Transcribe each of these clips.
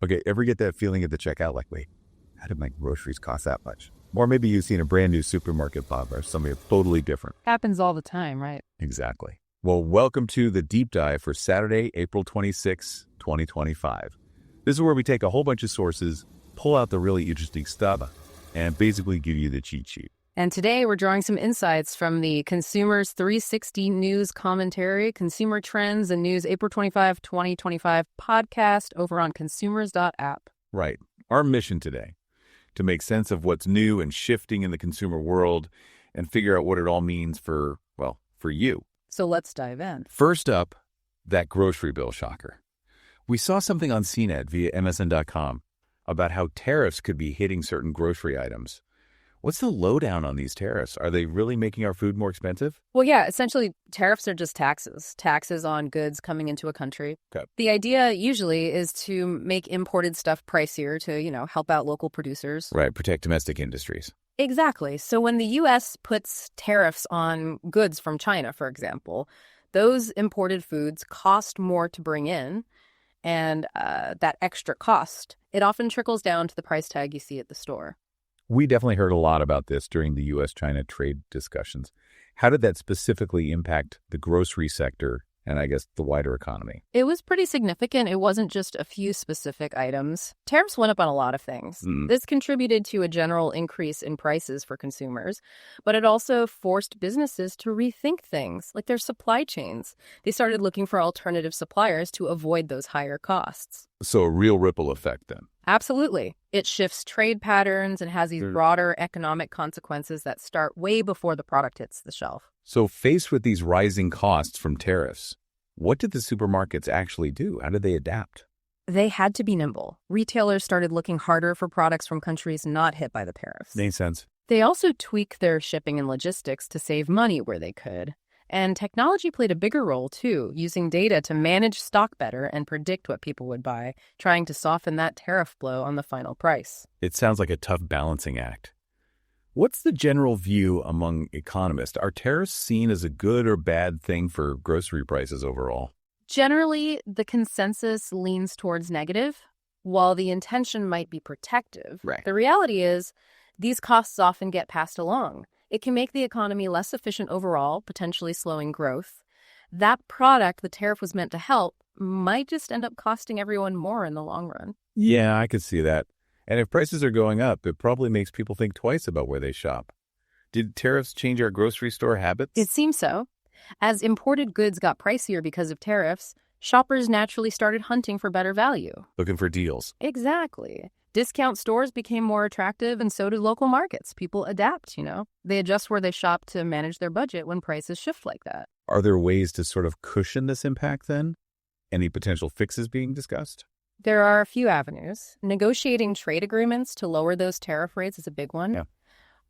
Okay, ever get that feeling at the checkout like, wait, how did my groceries cost that much? Or maybe you've seen a brand new supermarket pop or something totally different. Happens all the time, right? Exactly. Well, welcome to the deep dive for Saturday, April 26, 2025. This is where we take a whole bunch of sources, pull out the really interesting stuff, and basically give you the cheat sheet. And today we're drawing some insights from the Consumers 360 News Commentary, Consumer Trends and News April 25, 2025 podcast over on consumers.app. Right. Our mission today, to make sense of what's new and shifting in the consumer world and figure out what it all means for you. So let's dive in. First up, that grocery bill shocker. We saw something on CNET via MSN.com about how tariffs could be hitting certain grocery items. What's the lowdown on these tariffs? Are they really making our food more expensive? Well, yeah, essentially, tariffs are just taxes on goods coming into a country. Okay. The idea usually is to make imported stuff pricier to, help out local producers. Right, protect domestic industries. Exactly. So when the U.S. puts tariffs on goods from China, for example, those imported foods cost more to bring in, and that extra cost, it often trickles down to the price tag you see at the store. We definitely heard a lot about this during the U.S.-China trade discussions. How did that specifically impact the grocery sector and, I guess, the wider economy? It was pretty significant. It wasn't just a few specific items. Tariffs went up on a lot of things. This contributed to a general increase in prices for consumers, but it also forced businesses to rethink things like their supply chains. They started looking for alternative suppliers to avoid those higher costs. So a real ripple effect then. Absolutely. It shifts trade patterns and has these broader economic consequences that start way before the product hits the shelf. So faced with these rising costs from tariffs, what did the supermarkets actually do? How did they adapt? They had to be nimble. Retailers started looking harder for products from countries not hit by the tariffs. Makes sense. They also tweaked their shipping and logistics to save money where they could. And technology played a bigger role, too, using data to manage stock better and predict what people would buy, trying to soften that tariff blow on the final price. It sounds like a tough balancing act. What's the general view among economists? Are tariffs seen as a good or bad thing for grocery prices overall? Generally, the consensus leans towards negative, while the intention might be protective. Right. The reality is, these costs often get passed along. It can make the economy less efficient overall, potentially slowing growth. That product the tariff was meant to help might just end up costing everyone more in the long run. Yeah, I could see that. And if prices are going up, it probably makes people think twice about where they shop. Did tariffs change our grocery store habits? It seems so. As imported goods got pricier because of tariffs, shoppers naturally started hunting for better value. Looking for deals. Exactly. Discount stores became more attractive, and so did local markets. People adapt, They adjust where they shop to manage their budget when prices shift like that. Are there ways to sort of cushion this impact then? Any potential fixes being discussed? There are a few avenues. Negotiating trade agreements to lower those tariff rates is a big one. Yeah.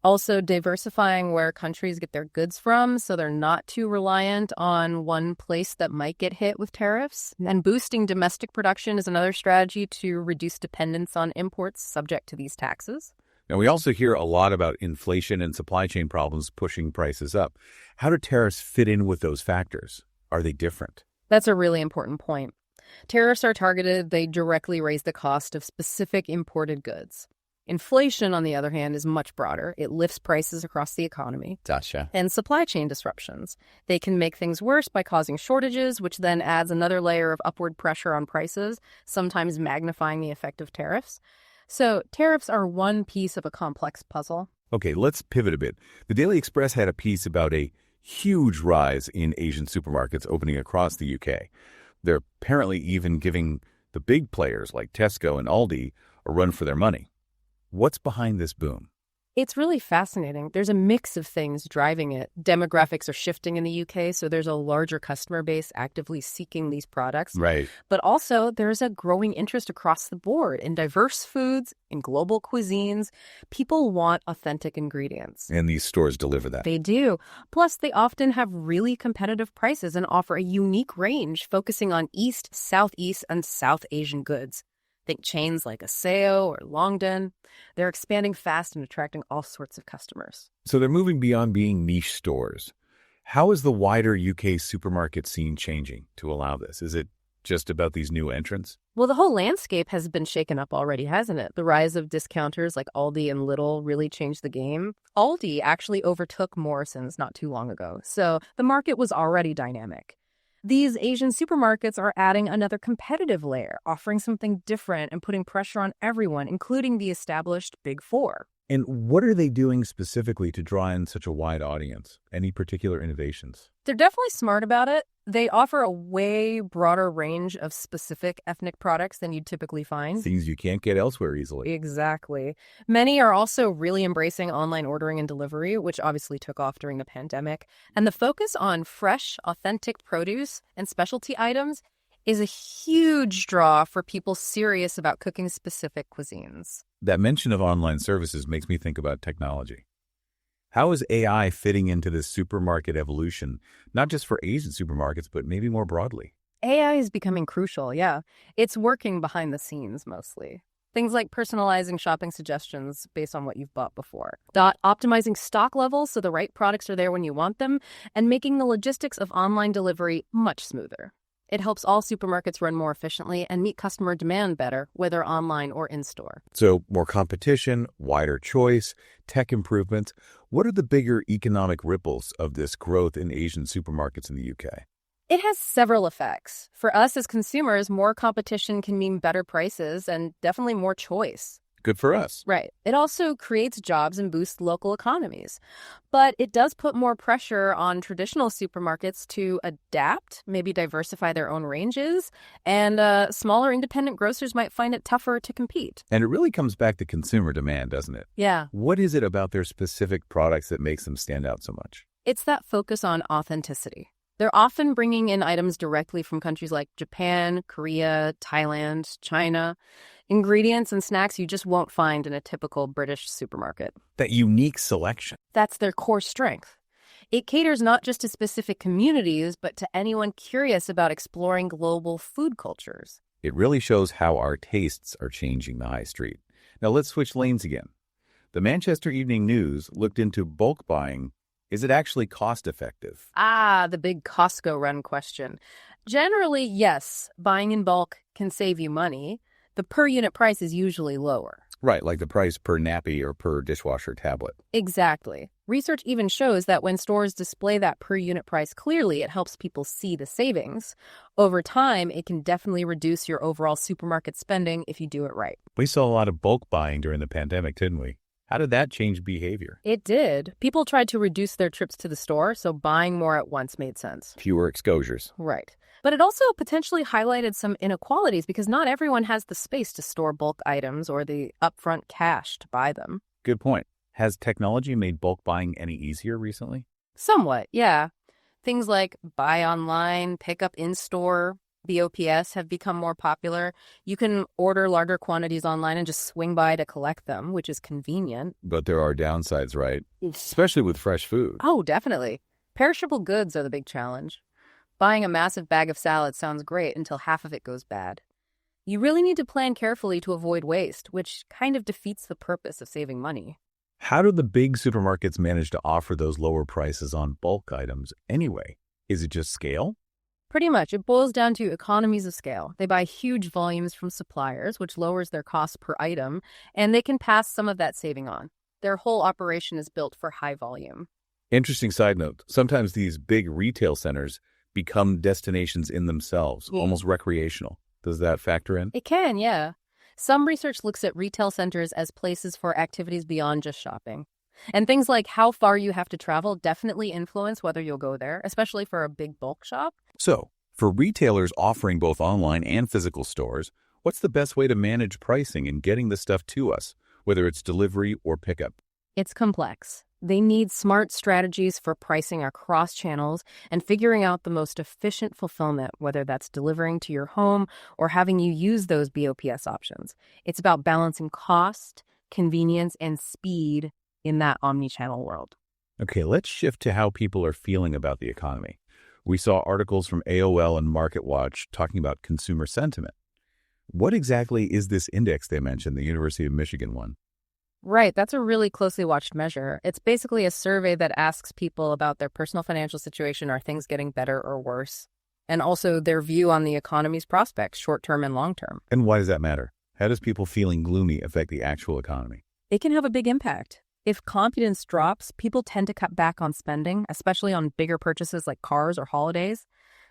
Also, diversifying where countries get their goods from so they're not too reliant on one place that might get hit with tariffs. And boosting domestic production is another strategy to reduce dependence on imports subject to these taxes. Now, we also hear a lot about inflation and supply chain problems pushing prices up. How do tariffs fit in with those factors? Are they different? That's a really important point. Tariffs are targeted. They directly raise the cost of specific imported goods. Inflation, on the other hand, is much broader. It lifts prices across the economy. Gotcha. And supply chain disruptions. They can make things worse by causing shortages, which then adds another layer of upward pressure on prices, sometimes magnifying the effect of tariffs. So tariffs are one piece of a complex puzzle. Okay, let's pivot a bit. The Daily Express had a piece about a huge rise in Asian supermarkets opening across the UK. They're apparently even giving the big players like Tesco and Aldi a run for their money. What's behind this boom? It's really fascinating. There's a mix of things driving it. Demographics are shifting in the UK, so there's a larger customer base actively seeking these products. Right. But also, there's a growing interest across the board in diverse foods, in global cuisines. People want authentic ingredients. And these stores deliver that. They do. Plus, they often have really competitive prices and offer a unique range focusing on East, Southeast, and South Asian goods. Think chains like Aseo or Longdon. They're expanding fast and attracting all sorts of customers. So they're moving beyond being niche stores. How is the wider UK supermarket scene changing to allow this? Is it just about these new entrants? Well, the whole landscape has been shaken up already, hasn't it? The rise of discounters like Aldi and Lidl really changed the game. Aldi actually overtook Morrison's not too long ago, so the market was already dynamic. These Asian supermarkets are adding another competitive layer, offering something different and putting pressure on everyone, including the established Big Four. And what are they doing specifically to draw in such a wide audience? Any particular innovations? They're definitely smart about it. They offer a way broader range of specific ethnic products than you'd typically find. Things you can't get elsewhere easily. Exactly. Many are also really embracing online ordering and delivery, which obviously took off during the pandemic. And the focus on fresh, authentic produce and specialty items is a huge draw for people serious about cooking specific cuisines. That mention of online services makes me think about technology. How is AI fitting into this supermarket evolution, not just for Asian supermarkets, but maybe more broadly? AI is becoming crucial, yeah. It's working behind the scenes mostly. Things like personalizing shopping suggestions based on what you've bought before, optimizing stock levels so the right products are there when you want them, and making the logistics of online delivery much smoother. It helps all supermarkets run more efficiently and meet customer demand better, whether online or in-store. So more competition, wider choice, tech improvements. What are the bigger economic ripples of this growth in Asian supermarkets in the UK? It has several effects. For us as consumers, more competition can mean better prices and definitely more choice. Good for us. Right. It also creates jobs and boosts local economies. But it does put more pressure on traditional supermarkets to adapt, maybe diversify their own ranges, and smaller independent grocers might find it tougher to compete. And it really comes back to consumer demand, doesn't it? Yeah. What is it about their specific products that makes them stand out so much? It's that focus on authenticity. They're often bringing in items directly from countries like Japan, Korea, Thailand, China. Ingredients and snacks you just won't find in a typical British supermarket. That unique selection. That's their core strength. It caters not just to specific communities, but to anyone curious about exploring global food cultures. It really shows how our tastes are changing the high street. Now let's switch lanes again. The Manchester Evening News looked into bulk buying. Is it actually cost-effective? The big Costco run question. Generally, yes, buying in bulk can save you money. The per-unit price is usually lower. Right, like the price per nappy or per dishwasher tablet. Exactly. Research even shows that when stores display that per-unit price clearly, it helps people see the savings. Over time, it can definitely reduce your overall supermarket spending if you do it right. We saw a lot of bulk buying during the pandemic, didn't we? How did that change behavior? It did. People tried to reduce their trips to the store, so buying more at once made sense. Fewer exposures. Right. But it also potentially highlighted some inequalities because not everyone has the space to store bulk items or the upfront cash to buy them. Good point. Has technology made bulk buying any easier recently? Somewhat, yeah. Things like buy online, pick up in-store, BOPS have become more popular. You can order larger quantities online and just swing by to collect them, which is convenient. But there are downsides, right? Especially with fresh food. Oh, definitely. Perishable goods are the big challenge. Buying a massive bag of salad sounds great until half of it goes bad. You really need to plan carefully to avoid waste, which kind of defeats the purpose of saving money. How do the big supermarkets manage to offer those lower prices on bulk items anyway? Is it just scale? Pretty much. It boils down to economies of scale. They buy huge volumes from suppliers, which lowers their cost per item, and they can pass some of that saving on. Their whole operation is built for high volume. Interesting side note. Sometimes these big retail centers become destinations in themselves, almost recreational. Does that factor in? It can, yeah. Some research looks at retail centers as places for activities beyond just shopping. And things like how far you have to travel definitely influence whether you'll go there, especially for a big bulk shop. So, for retailers offering both online and physical stores, what's the best way to manage pricing and getting the stuff to us, whether it's delivery or pickup? It's complex. They need smart strategies for pricing across channels and figuring out the most efficient fulfillment, whether that's delivering to your home or having you use those BOPS options. It's about balancing cost, convenience, and speed in that omni-channel world. Okay, let's shift to how people are feeling about the economy. We saw articles from AOL and MarketWatch talking about consumer sentiment. What exactly is this index they mentioned, the University of Michigan one? Right, that's a really closely watched measure. It's basically a survey that asks people about their personal financial situation. Are things getting better or worse? and also their view on the economy's prospects, short-term and long-term. And why does that matter? How does people feeling gloomy affect the actual economy? It can have a big impact. If confidence drops, people tend to cut back on spending, especially on bigger purchases like cars or holidays.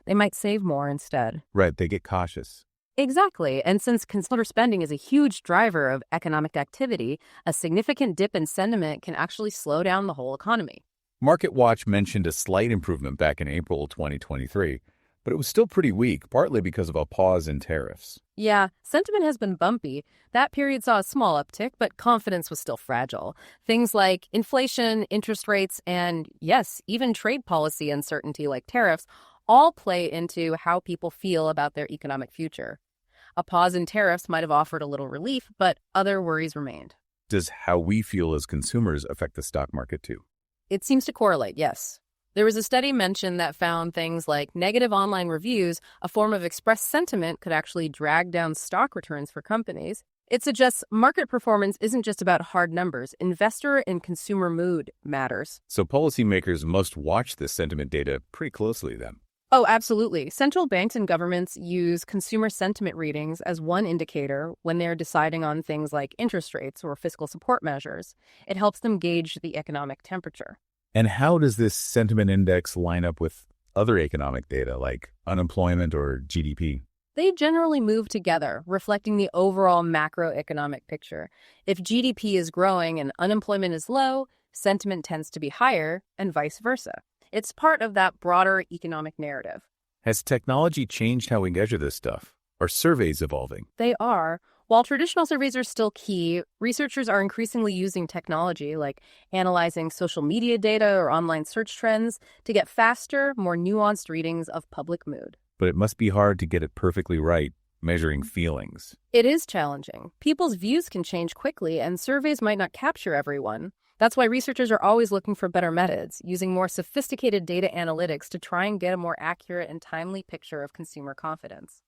They might save more instead. Right, they get cautious. Exactly. And since consumer spending is a huge driver of economic activity, a significant dip in sentiment can actually slow down the whole economy. MarketWatch mentioned a slight improvement back in April 2023, but it was still pretty weak, partly because of a pause in tariffs. Yeah, sentiment has been bumpy. That period saw a small uptick, but confidence was still fragile. Things like inflation, interest rates, and yes, even trade policy uncertainty like tariffs all play into how people feel about their economic future. A pause in tariffs might have offered a little relief, but other worries remained. Does how we feel as consumers affect the stock market too? It seems to correlate, yes. There was a study mentioned that found things like negative online reviews, a form of expressed sentiment, could actually drag down stock returns for companies. It suggests market performance isn't just about hard numbers. Investor and consumer mood matters. So policymakers must watch this sentiment data pretty closely then. Oh, absolutely. Central banks and governments use consumer sentiment readings as one indicator when they're deciding on things like interest rates or fiscal support measures. It helps them gauge the economic temperature. And how does this sentiment index line up with other economic data like unemployment or GDP? They generally move together, reflecting the overall macroeconomic picture. If GDP is growing and unemployment is low, sentiment tends to be higher, and vice versa. It's part of that broader economic narrative. Has technology changed how we measure this stuff? Are surveys evolving? They are. While traditional surveys are still key, researchers are increasingly using technology like analyzing social media data or online search trends to get faster, more nuanced readings of public mood. But it must be hard to get it perfectly right, measuring feelings. It is challenging. People's views can change quickly, and surveys might not capture everyone. That's why researchers are always looking for better methods, using more sophisticated data analytics to try and get a more accurate and timely picture of consumer confidence.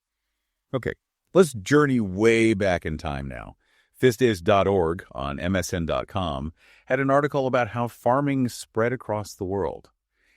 Okay, let's journey way back in time now. Fistis.org on MSN.com had an article about how farming spread across the world.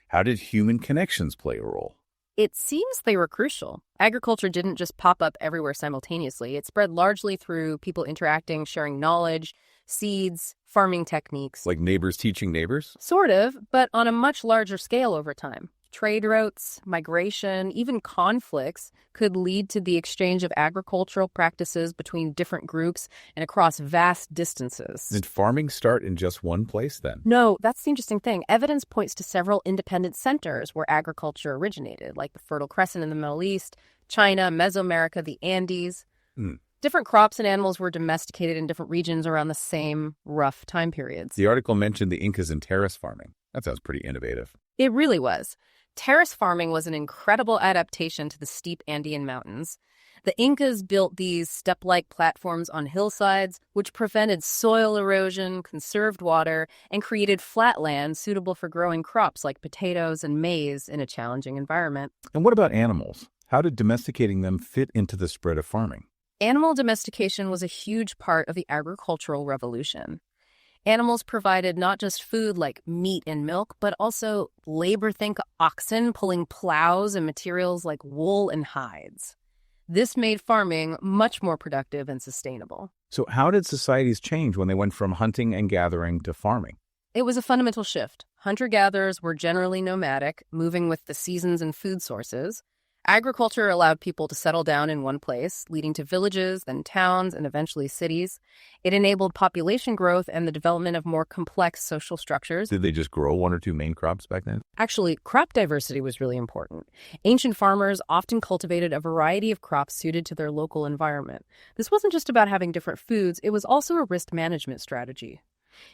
How did human connections play a role? It seems they were crucial. Agriculture didn't just pop up everywhere simultaneously. It spread largely through people interacting, sharing knowledge, seeds, farming techniques. Like neighbors teaching neighbors? Sort of, but on a much larger scale over time. Trade routes, migration, even conflicts could lead to the exchange of agricultural practices between different groups and across vast distances. Did farming start in just one place then? No, that's the interesting thing. Evidence points to several independent centers where agriculture originated, like the Fertile Crescent in the Middle East, China, Mesoamerica, the Andes. Different crops and animals were domesticated in different regions around the same rough time periods. The article mentioned the Incas and terrace farming. That sounds pretty innovative. It really was. Terrace farming was an incredible adaptation to the steep Andean mountains. The Incas built these step-like platforms on hillsides, which prevented soil erosion, conserved water, and created flat land suitable for growing crops like potatoes and maize in a challenging environment. And what about animals? How did domesticating them fit into the spread of farming? Animal domestication was a huge part of the agricultural revolution. Animals provided not just food like meat and milk, but also labor. Think oxen pulling plows and materials like wool and hides. This made farming much more productive and sustainable. So how did societies change when they went from hunting and gathering to farming? It was a fundamental shift. Hunter-gatherers were generally nomadic, moving with the seasons and food sources. Agriculture allowed people to settle down in one place, leading to villages, then towns, and eventually cities. It enabled population growth and the development of more complex social structures. Did they just grow one or two main crops back then? Actually, crop diversity was really important. Ancient farmers often cultivated a variety of crops suited to their local environment. This wasn't just about having different foods, it was also a risk management strategy.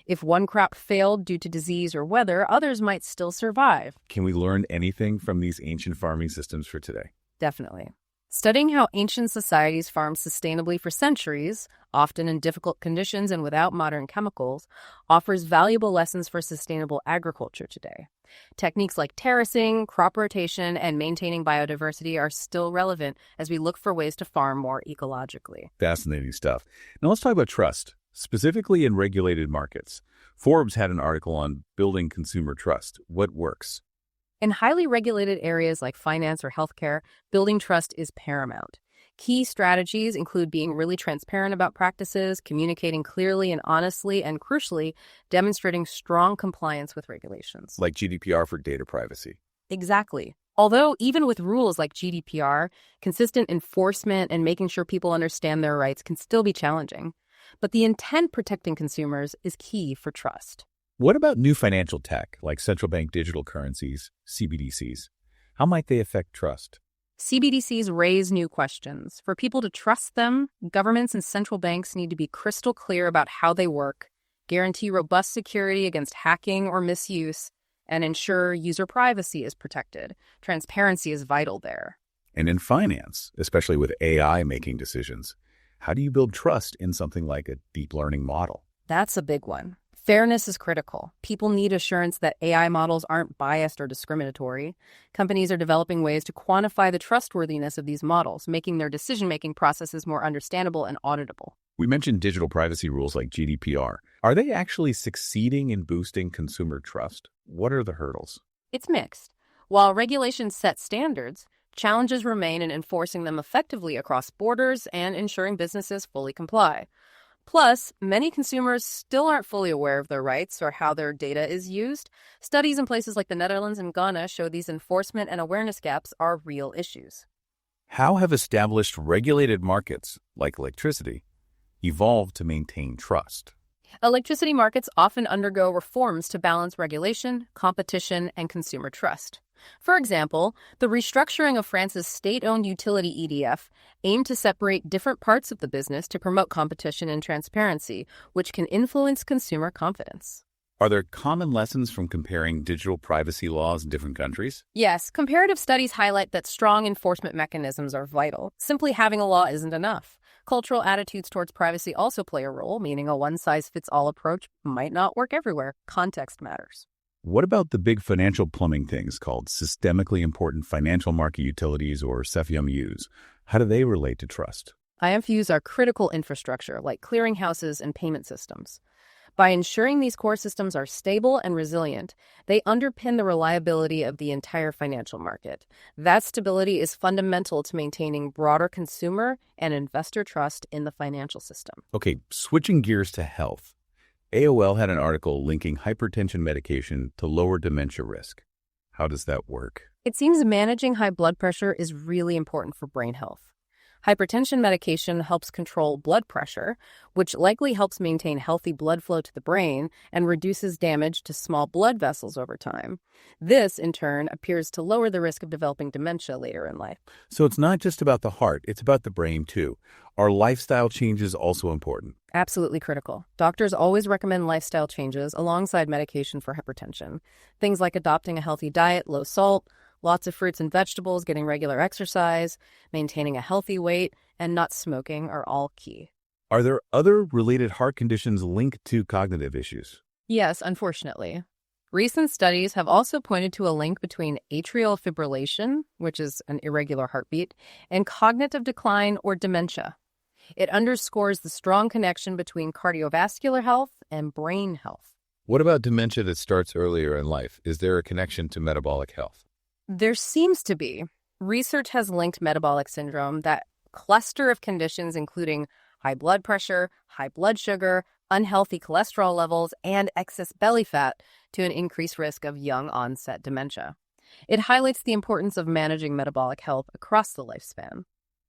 If one crop failed due to disease or weather, others might still survive. Can we learn anything from these ancient farming systems for today? Definitely. Studying how ancient societies farmed sustainably for centuries, often in difficult conditions and without modern chemicals, offers valuable lessons for sustainable agriculture today. Techniques like terracing, crop rotation, and maintaining biodiversity are still relevant as we look for ways to farm more ecologically. Fascinating stuff. Now let's talk about trust, specifically in regulated markets. Forbes had an article on building consumer trust. What works? In highly regulated areas like finance or healthcare, building trust is paramount. Key strategies include being really transparent about practices, communicating clearly and honestly, and crucially, demonstrating strong compliance with regulations. Like GDPR for data privacy. Exactly. Although, even with rules like GDPR, consistent enforcement and making sure people understand their rights can still be challenging. But the intent protecting consumers is key for trust. What about new financial tech, like central bank digital currencies, CBDCs? How might they affect trust? CBDCs raise new questions. For people to trust them, governments and central banks need to be crystal clear about how they work, guarantee robust security against hacking or misuse, and ensure user privacy is protected. Transparency is vital there. And in finance, especially with AI making decisions, how do you build trust in something like a deep learning model? That's a big one. Fairness is critical. People need assurance that AI models aren't biased or discriminatory. Companies are developing ways to quantify the trustworthiness of these models, making their decision-making processes more understandable and auditable. We mentioned digital privacy rules like GDPR. Are they actually succeeding in boosting consumer trust? What are the hurdles? It's mixed. While regulations set standards, challenges remain in enforcing them effectively across borders and ensuring businesses fully comply. Plus, many consumers still aren't fully aware of their rights or how their data is used. Studies in places like the Netherlands and Ghana show these enforcement and awareness gaps are real issues. How have established regulated markets, like electricity, evolved to maintain trust? Electricity markets often undergo reforms to balance regulation, competition, and consumer trust. For example, the restructuring of France's state-owned utility EDF aimed to separate different parts of the business to promote competition and transparency, which can influence consumer confidence. Are there common lessons from comparing digital privacy laws in different countries? Yes, comparative studies highlight that strong enforcement mechanisms are vital. Simply having a law isn't enough. Cultural attitudes towards privacy also play a role, meaning a one-size-fits-all approach might not work everywhere. Context matters. What about the big financial plumbing things called systemically important financial market utilities or CFMUs? How do they relate to trust? IMFUs are critical infrastructure like clearinghouses and payment systems. By ensuring these core systems are stable and resilient, they underpin the reliability of the entire financial market. That stability is fundamental to maintaining broader consumer and investor trust in the financial system. Okay, switching gears to health. AOL had an article linking hypertension medication to lower dementia risk. How does that work? It seems managing high blood pressure is really important for brain health. Hypertension medication helps control blood pressure, which likely helps maintain healthy blood flow to the brain and reduces damage to small blood vessels over time. This, in turn, appears to lower the risk of developing dementia later in life. So it's not just about the heart, it's about the brain too. Are lifestyle changes also important? Absolutely critical. Doctors always recommend lifestyle changes alongside medication for hypertension. Things like adopting a healthy diet, low salt, lots of fruits and vegetables, getting regular exercise, maintaining a healthy weight, and not smoking are all key. Are there other related heart conditions linked to cognitive issues? Yes, unfortunately. Recent studies have also pointed to a link between atrial fibrillation, which is an irregular heartbeat, and cognitive decline or dementia. It underscores the strong connection between cardiovascular health and brain health. What about dementia that starts earlier in life? Is there a connection to metabolic health? There seems to be. Research has linked metabolic syndrome, that cluster of conditions including high blood pressure, high blood sugar, unhealthy cholesterol levels, and excess belly fat to an increased risk of young-onset dementia. It highlights the importance of managing metabolic health across the lifespan.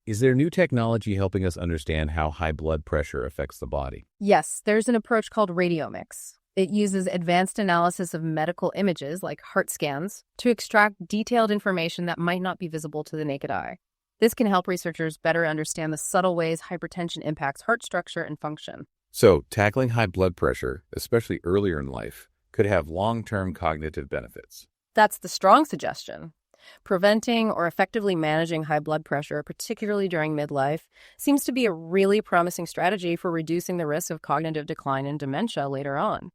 Is there new technology helping us understand how high blood pressure affects the body? Yes, there's an approach called radiomics. It uses advanced analysis of medical images, like heart scans, to extract detailed information that might not be visible to the naked eye. This can help researchers better understand the subtle ways hypertension impacts heart structure and function. So, tackling high blood pressure, especially earlier in life, could have long-term cognitive benefits. That's the strong suggestion. Preventing or effectively managing high blood pressure, particularly during midlife, seems to be a really promising strategy for reducing the risk of cognitive decline and dementia later on.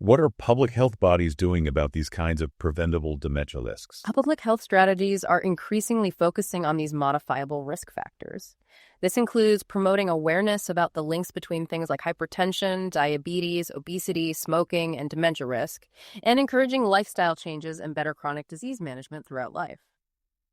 What are public health bodies doing about these kinds of preventable dementia risks? Public health strategies are increasingly focusing on these modifiable risk factors. This includes promoting awareness about the links between things like hypertension, diabetes, obesity, smoking, and dementia risk, and encouraging lifestyle changes and better chronic disease management throughout life.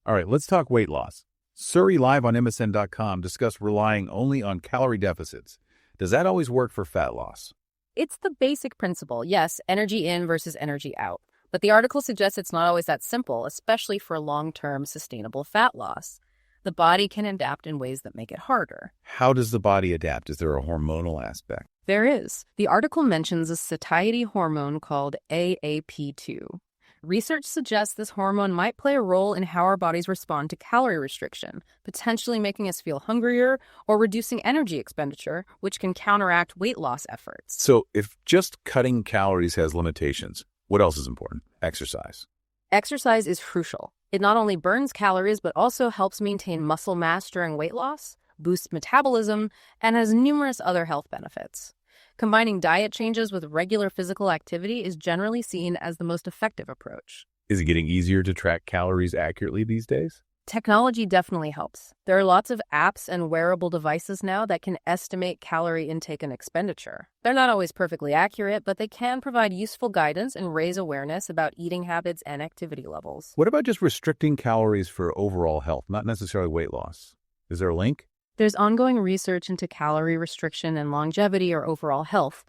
All right, let's talk weight loss. Surrey Live on MSN.com discussed relying only on calorie deficits. Does that always work for fat loss? It's the basic principle, yes, energy in versus energy out. But the article suggests it's not always that simple, especially for long-term sustainable fat loss. The body can adapt in ways that make it harder. How does the body adapt? Is there a hormonal aspect? There is. The article mentions a satiety hormone called AAP2. Research suggests this hormone might play a role in how our bodies respond to calorie restriction, potentially making us feel hungrier or reducing energy expenditure, which can counteract weight loss efforts. So if just cutting calories has limitations, what else is important? Exercise. Exercise is crucial. It not only burns calories, but also helps maintain muscle mass during weight loss, boosts metabolism, and has numerous other health benefits. Combining diet changes with regular physical activity is generally seen as the most effective approach. Is it getting easier to track calories accurately these days? Technology definitely helps. There are lots of apps and wearable devices now that can estimate calorie intake and expenditure. They're not always perfectly accurate, but they can provide useful guidance and raise awareness about eating habits and activity levels. What about just restricting calories for overall health, not necessarily weight loss? Is there a link? There's ongoing research into calorie restriction and longevity or overall health.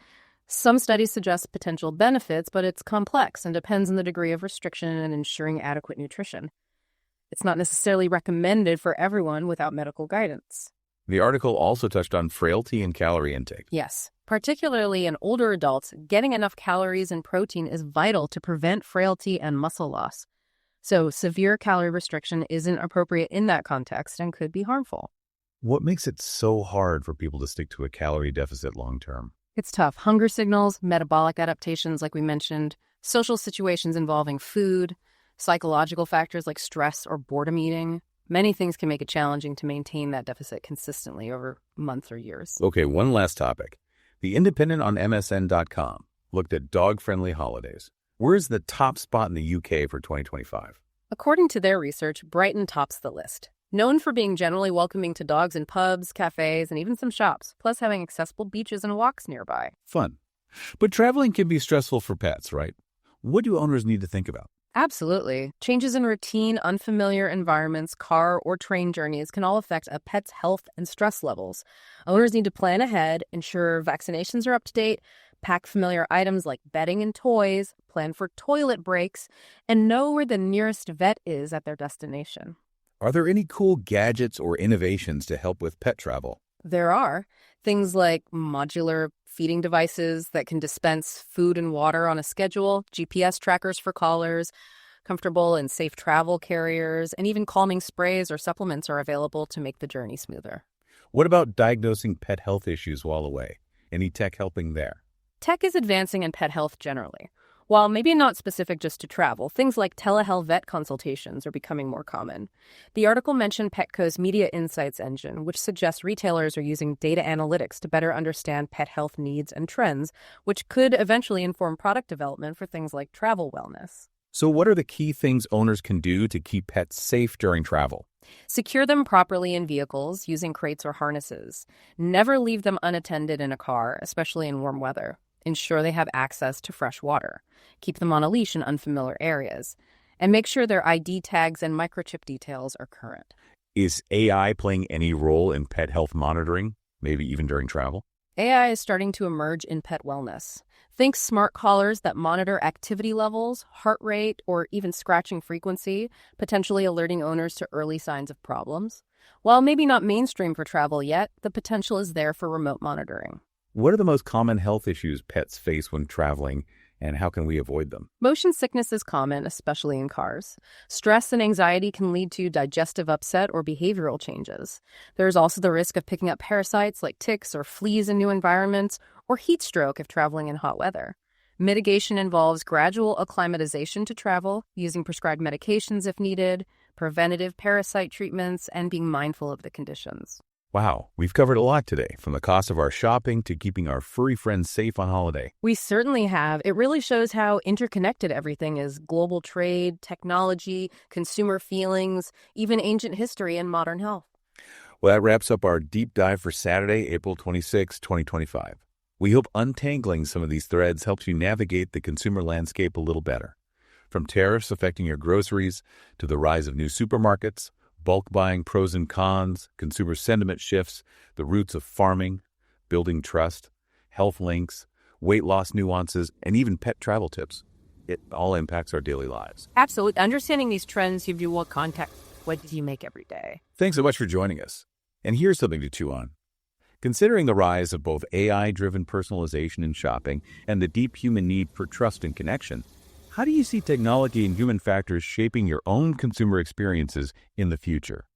Some studies suggest potential benefits, but it's complex and depends on the degree of restriction and ensuring adequate nutrition. It's not necessarily recommended for everyone without medical guidance. The article also touched on frailty and calorie intake. Yes, particularly in older adults, getting enough calories and protein is vital to prevent frailty and muscle loss. So severe calorie restriction isn't appropriate in that context and could be harmful. What makes it so hard for people to stick to a calorie deficit long term? It's tough. Hunger signals, metabolic adaptations like we mentioned, social situations involving food, psychological factors like stress or boredom eating. Many things can make it challenging to maintain that deficit consistently over months or years. Okay, one last topic. The Independent on MSN.com looked at dog-friendly holidays. Where's the top spot in the UK for 2025? According to their research, Brighton tops the list. Known for being generally welcoming to dogs in pubs, cafes, and even some shops, plus having accessible beaches and walks nearby. Fun. But traveling can be stressful for pets, right? What do owners need to think about? Absolutely. Changes in routine, unfamiliar environments, car or train journeys can all affect a pet's health and stress levels. Owners need to plan ahead, ensure vaccinations are up to date, pack familiar items like bedding and toys, plan for toilet breaks, and know where the nearest vet is at their destination. Are there any cool gadgets or innovations to help with pet travel? There are things like modular feeding devices that can dispense food and water on a schedule, GPS trackers for collars, comfortable and safe travel carriers, and even calming sprays or supplements are available to make the journey smoother. What about diagnosing pet health issues while away? Any tech helping there? Tech is advancing in pet health generally. While maybe not specific just to travel, things like telehealth vet consultations are becoming more common. The article mentioned Petco's Media Insights engine, which suggests retailers are using data analytics to better understand pet health needs and trends, which could eventually inform product development for things like travel wellness. So what are the key things owners can do to keep pets safe during travel? Secure them properly in vehicles using crates or harnesses. Never leave them unattended in a car, especially in warm weather. Ensure they have access to fresh water. Keep them on a leash in unfamiliar areas. And make sure their ID tags and microchip details are current. Is AI playing any role in pet health monitoring, maybe even during travel? AI is starting to emerge in pet wellness. Think smart collars that monitor activity levels, heart rate, or even scratching frequency, potentially alerting owners to early signs of problems. While maybe not mainstream for travel yet, the potential is there for remote monitoring. What are the most common health issues pets face when traveling, and how can we avoid them? Motion sickness is common, especially in cars. Stress and anxiety can lead to digestive upset or behavioral changes. There's also the risk of picking up parasites like ticks or fleas in new environments, or heat stroke if traveling in hot weather. Mitigation involves gradual acclimatization to travel, using prescribed medications if needed, preventative parasite treatments, and being mindful of the conditions. Wow, we've covered a lot today, from the cost of our shopping to keeping our furry friends safe on holiday. We certainly have. It really shows how interconnected everything is: global trade, technology, consumer feelings, even ancient history and modern health. Well, that wraps up our deep dive for Saturday, April 26, 2025. We hope untangling some of these threads helps you navigate the consumer landscape a little better. From tariffs affecting your groceries to the rise of new supermarkets, bulk buying pros and cons, consumer sentiment shifts, the roots of farming, building trust, health links, weight loss nuances, and even pet travel tips. It all impacts our daily lives. Absolutely. Understanding these trends gives you what context, what do you make every day? Thanks so much for joining us. And here's something to chew on. Considering the rise of both AI-driven personalization in shopping and the deep human need for trust and connection, how do you see technology and human factors shaping your own consumer experiences in the future?